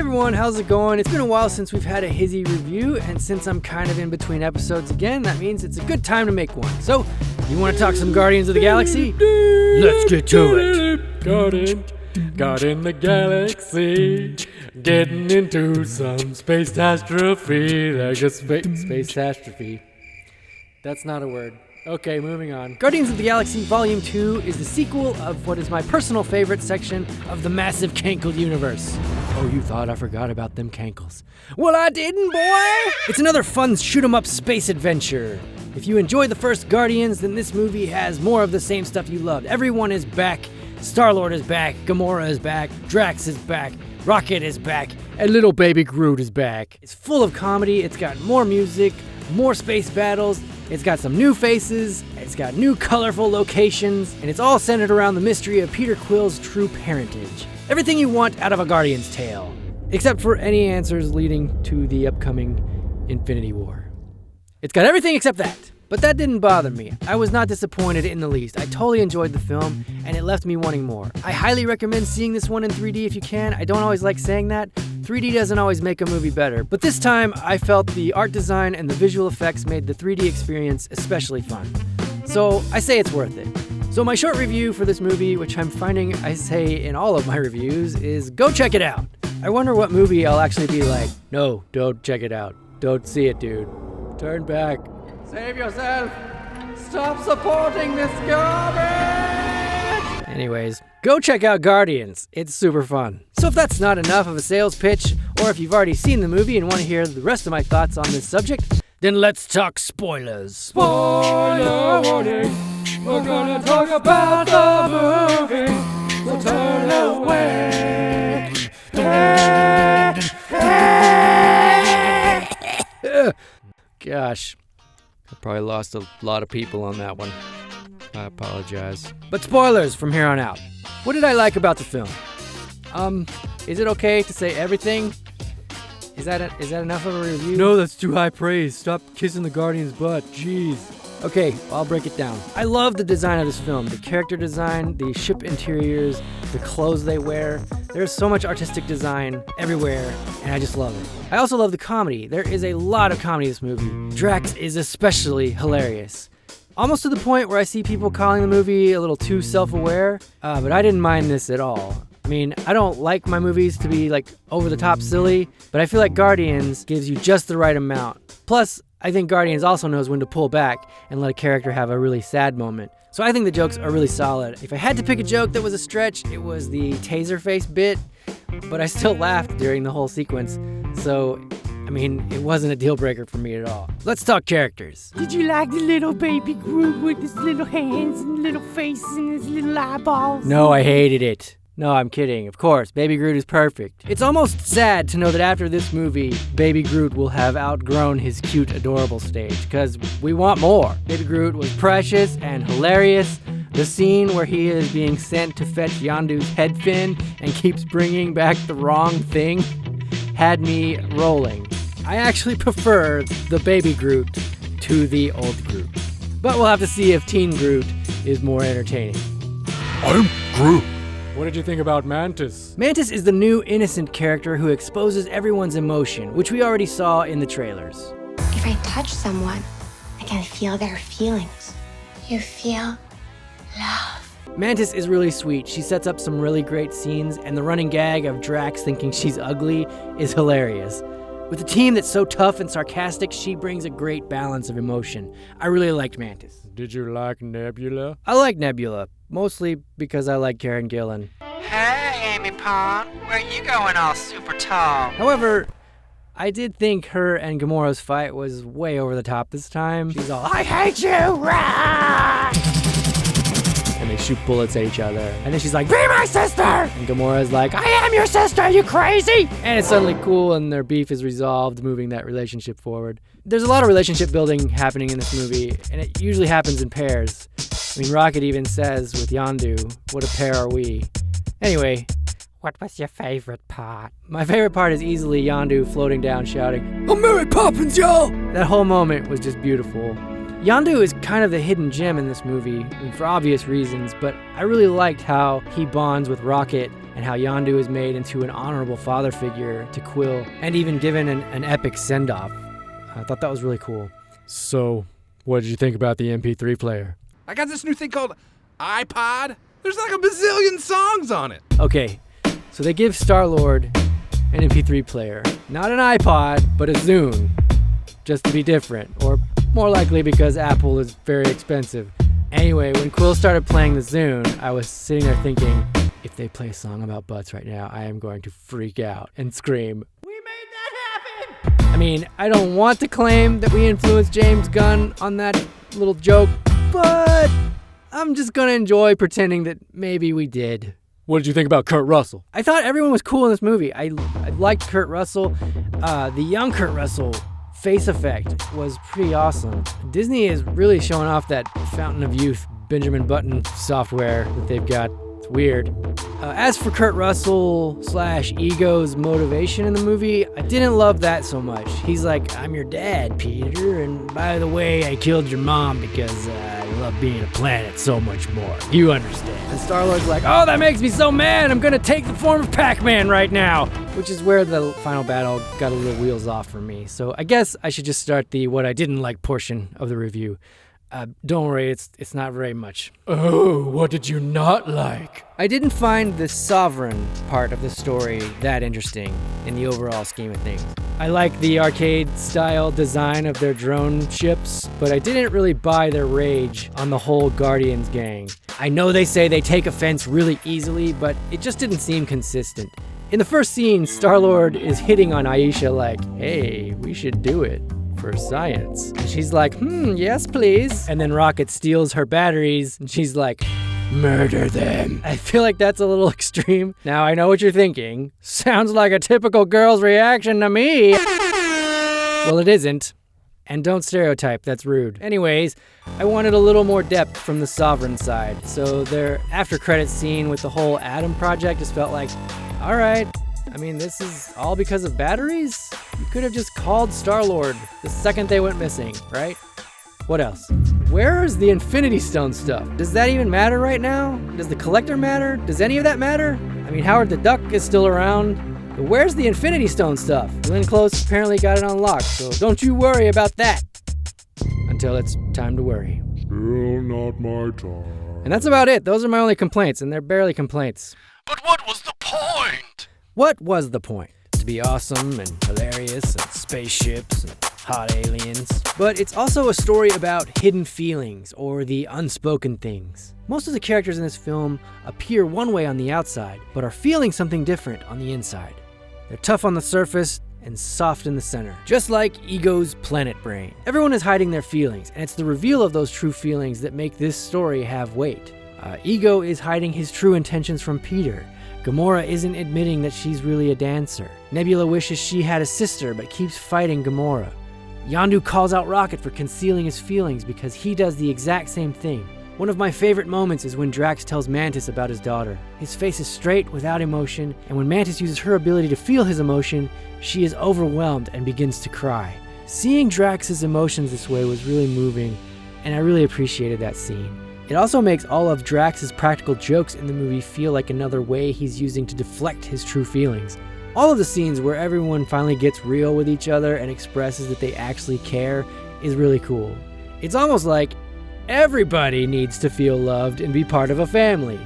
everyone, how's it going? It's been a while since we've had a Hizzy review, and since I'm kind of in between episodes again, that means it's a good time to make one. So, you want to talk some Guardians of the Galaxy? Let's get to it. Guarding the galaxy, getting into some space catastrophe, like a space catastrophe. That's not a word. Okay, moving on. Guardians of the Galaxy Volume 2 is the sequel of what is my personal favorite section of the massive Cankle universe. Oh, you thought I forgot about them Cankles. Well, I didn't, boy! It's another fun shoot-'em-up space adventure. If you enjoyed the first Guardians, then this movie has more of the same stuff you loved. Everyone is back. Star-Lord is back. Gamora is back. Drax is back. Rocket is back. And little baby Groot is back. It's full of comedy. It's got more music, more space battles. It's got some new faces, it's got new colorful locations, and it's all centered around the mystery of Peter Quill's true parentage. Everything you want out of a Guardian's tale, except for any answers leading to the upcoming Infinity War. It's got everything except that. But that didn't bother me. I was not disappointed in the least. I totally enjoyed the film, and it left me wanting more. I highly recommend seeing this one in 3D if you can. I don't always like saying that. 3D doesn't always make a movie better. But this time, I felt the art design and the visual effects made the 3D experience especially fun. So I say it's worth it. So my short review for this movie, which I'm finding I say in all of my reviews, is go check it out. I wonder what movie I'll actually be like, no, don't check it out. Don't see it, dude. Turn back. Save yourself! Stop supporting this garbage! Anyways, go check out Guardians. It's super fun. So if that's not enough of a sales pitch, or if you've already seen the movie and want to hear the rest of my thoughts on this subject, then let's talk spoilers. Spoiler warning, we're gonna talk about the movie, so turn away. Gosh. I probably lost a lot of people on that one. I apologize. But spoilers from here on out. What did I like about the film? Is it okay to say everything? Is that enough of a review? No, that's too high praise. Stop kissing the Guardian's butt. Jeez. Okay, I'll break it down. I love the design of this film. The character design, the ship interiors, the clothes they wear. There's so much artistic design everywhere, and I just love it. I also love the comedy. There is a lot of comedy in this movie. Drax is especially hilarious. Almost to the point where I see people calling the movie a little too self-aware, but I didn't mind this at all. I mean, I don't like my movies to be like over-the-top silly, but I feel like Guardians gives you just the right amount. Plus, I think Guardians also knows when to pull back and let a character have a really sad moment. So I think the jokes are really solid. If I had to pick a joke that was a stretch, it was the Taserface bit, but I still laughed during the whole sequence. So, I mean, it wasn't a deal breaker for me at all. Let's talk characters. Did you like the little baby Groot with his little hands and little face and his little eyeballs? No, I hated it. No, I'm kidding. Of course, Baby Groot is perfect. It's almost sad to know that after this movie, Baby Groot will have outgrown his cute, adorable stage, because we want more. Baby Groot was precious and hilarious. The scene where he is being sent to fetch Yondu's head fin and keeps bringing back the wrong thing had me rolling. I actually prefer the Baby Groot to the old Groot. But we'll have to see if Teen Groot is more entertaining. I'm Groot. What did you think about Mantis? Mantis is the new innocent character who exposes everyone's emotion, which we already saw in the trailers. If I touch someone, I can feel their feelings. You feel love. Mantis is really sweet. She sets up some really great scenes, and the running gag of Drax thinking she's ugly is hilarious. With a team that's so tough and sarcastic, she brings a great balance of emotion. I really liked Mantis. Did you like Nebula? I like Nebula, mostly because I like Karen Gillan. Hey, Amy Pond, where you going all super tall? However, I did think her and Gamora's fight was way over the top this time. She's all, I hate you! Rah! And they shoot bullets at each other. And then she's like, be my sister! And Gamora's like, I am your sister, you crazy! And it's suddenly cool and their beef is resolved, moving that relationship forward. There's a lot of relationship building happening in this movie, and it usually happens in pairs. I mean, Rocket even says with Yondu, what a pair are we? Anyway, What was your favorite part? my favorite part is easily Yondu floating down shouting, I'm Mary Poppins, y'all! that whole moment was just beautiful. Yondu is kind of the hidden gem in this movie, for obvious reasons, but I really liked how he bonds with Rocket and how Yondu is made into an honorable father figure to Quill and even given an epic send-off. I thought that was really cool. So, what did you think about the MP3 player? I got this new thing called iPod. There's like a bazillion songs on it. Okay, so they give Star-Lord an MP3 player. Not an iPod, but a Zune. Just to be different, or more likely because Apple is very expensive. Anyway, when Quill started playing the Zune, I was sitting there thinking, if they play a song about butts right now, I am going to freak out and scream, "We made that happen!" I mean, I don't want to claim that we influenced James Gunn on that little joke, but I'm just gonna enjoy pretending that maybe we did. What did you think about Kurt Russell? I thought everyone was cool in this movie. I liked Kurt Russell. The young Kurt Russell face effect was pretty awesome. Disney is really showing off that Fountain of Youth Benjamin Button software that they've got. It's weird. As for Kurt Russell / Ego's motivation in the movie, I didn't love that so much. He's like, "I'm your dad, Peter, and by the way, I killed your mom because I love being a planet so much more. You understand." And Star-Lord's like, "Oh, that makes me so mad, I'm gonna take the form of Pac-Man right now." Which is where the final battle got a little wheels off for me. So I guess I should just start the what I didn't like portion of the review. Don't worry, it's not very much. Oh, what did you not like? I didn't find the sovereign part of the story that interesting in the overall scheme of things. I like the arcade-style design of their drone ships, but I didn't really buy their rage on the whole Guardians gang. I know they say they take offense really easily, but it just didn't seem consistent. In the first scene, Star-Lord is hitting on Aisha like, "Hey, we should do it for science." And she's like, "Yes, please." And then Rocket steals her batteries, and she's like, "Murder them." I feel like that's a little extreme. Now, I know what you're thinking. Sounds like a typical girl's reaction to me. Well, it isn't. And don't stereotype, that's rude. Anyways, I wanted a little more depth from the Sovereign side. So their after-credits scene with the whole Atom Project just felt like, all right, I mean, this is all because of batteries? You could have just called Star-Lord the second they went missing, right? What else? Where is the Infinity Stone stuff? Does that even matter right now? Does the Collector matter? Does any of that matter? I mean, Howard the Duck is still around. But where's the Infinity Stone stuff? Glenn Close apparently got it unlocked, so don't you worry about that. Until it's time to worry. Still not my time. And that's about it. Those are my only complaints, and they're barely complaints. But what was the point? What was the point? To be awesome and hilarious and spaceships and hot aliens. But it's also a story about hidden feelings or the unspoken things. Most of the characters in this film appear one way on the outside, but are feeling something different on the inside. They're tough on the surface and soft in the center, just like Ego's planet brain. Everyone is hiding their feelings, and it's the reveal of those true feelings that make this story have weight. Ego is hiding his true intentions from Peter. Gamora isn't admitting that she's really a dancer. Nebula wishes she had a sister, but keeps fighting Gamora. Yondu calls out Rocket for concealing his feelings because he does the exact same thing. One of my favorite moments is when Drax tells Mantis about his daughter. His face is straight, without emotion, and when Mantis uses her ability to feel his emotion, she is overwhelmed and begins to cry. Seeing Drax's emotions this way was really moving, and I really appreciated that scene. It also makes all of Drax's practical jokes in the movie feel like another way he's using to deflect his true feelings. All of the scenes where everyone finally gets real with each other and expresses that they actually care is really cool. It's almost like everybody needs to feel loved and be part of a family.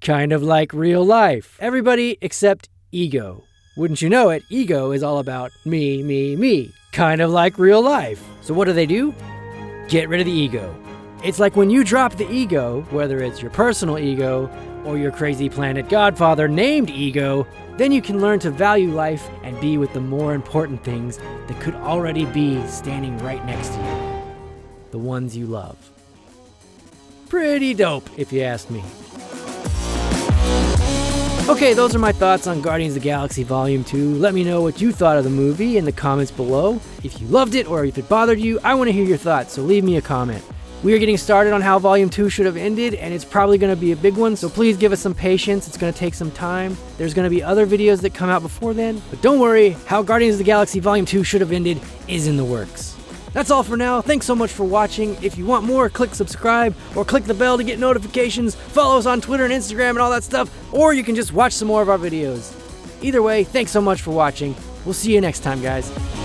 Kind of like real life. Everybody except Ego. Wouldn't you know it, Ego is all about me, me, me. Kind of like real life. So what do? Get rid of the ego. It's like when you drop the ego, whether it's your personal ego or your crazy planet godfather named Ego, then you can learn to value life and be with the more important things that could already be standing right next to you. The ones you love. Pretty dope, if you ask me. Okay, those are my thoughts on Guardians of the Galaxy Volume 2. Let me know what you thought of the movie in the comments below. If you loved it or if it bothered you, I want to hear your thoughts, so leave me a comment. We are getting started on how Volume 2 should have ended, and it's probably going to be a big one, so please give us some patience. It's going to take some time. There's going to be other videos that come out before then, but don't worry, how Guardians of the Galaxy Volume 2 should have ended is in the works. That's all for now. Thanks so much for watching. If you want more, click subscribe or click the bell to get notifications. Follow us on Twitter and Instagram and all that stuff, or you can just watch some more of our videos. Either way, thanks so much for watching. We'll see you next time, guys.